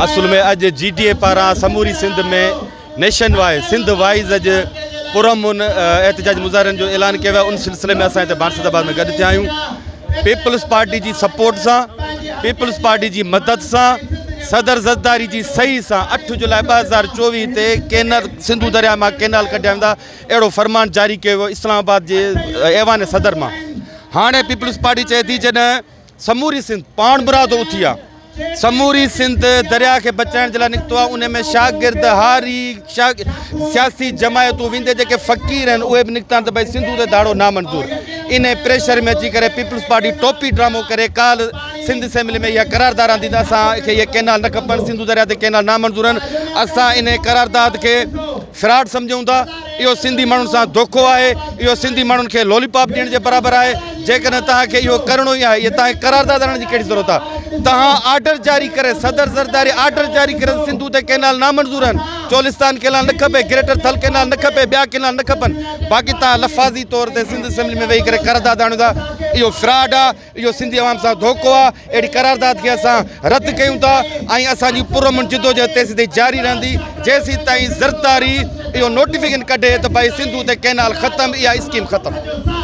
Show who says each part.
Speaker 1: असल में अज GTA पारा समूरी सिंध में नेशन वाइज सिंध वाइज अज पुरअमन एहतजाज मुज़ाहरनि जो ऐलान किया उन सिलसिले में असां हिते बारसदाबाद में गॾु थिया आहियूं। पीपल्स पार्टी जी सपोर्ट सां, पीपल्स पार्टी जी मदद सां, सदर ज़रदारी जी सही सां 8 जुलाई 2024 ते कैनल सिंधु दरिया मां कैनाल कढिया वेंदा अहिड़ो फरमान जारी कयो वियो इस्लामाबाद जे ऐवान सदर मां। हाणे पीपल्स पार्टी चए थी जॾहिं समूरी सिंध पाण मुरादो उथी आहे, समूरी सिंध दरिया के बचाइण जे लाइ निकितो आहे, उन में शागिर्द हारी सियासी जमायतूं वेंदे जेके फ़क़ीर आहिनि उहे बि निकिता आहिनि त भई सिंधु ते दाड़ो नामंज़ूर। इन प्रेशर में अची करे पीपल्स पार्टी टोपी ड्रामो करे काल सिंध असेंबली में इहा करारदाद आंदी त असांखे इहे कैनाल न खपनि, सिंधु दरिया ते कैनाल नामंज़ूर आहिनि। असां इन करारदाद खे फ्रॉड सम्झूं था। इहो सिंधी माण्हुनि सां धोखो आहे, इहो सिंधी माण्हुनि खे लॉलीपॉप ॾियण जे बराबरि आहे। जेकॾहिं तव्हांखे इहो करिणो ई आहे, इहा तव्हांखे करारदाद आणण जी कहिड़ी ज़रूरत आहे? तव्हां आर्डर जारी करे, सदर ज़रदारी आर्डर जारी करे सिंधु ते कैनाल नामंज़ूर आहिनि, चोलिस्तान कैनाल न खपे, ग्रेटर थल कैनाल न खपे, ॿिया कैनाल न खपनि। बाक़ी तव्हां लफ़ाज़ी तौर ते सिंध असेंबली में वेही करे करारदाद आणियो था, इहो फ्रॉड आहे, इहो सिंधी अवाम सां धोखो आहे। अहिड़ी करारदाद खे असां रद्द कयूं था ऐं असांजी पुरअमन जिदोजहद तेसिताईं जारी रहंदी जेसीं ताईं ज़रदारी इहो नोटिफिकेशन कढे त भई सिंधु ते कैनाल ख़तमु, इहा स्कीम ख़तमु।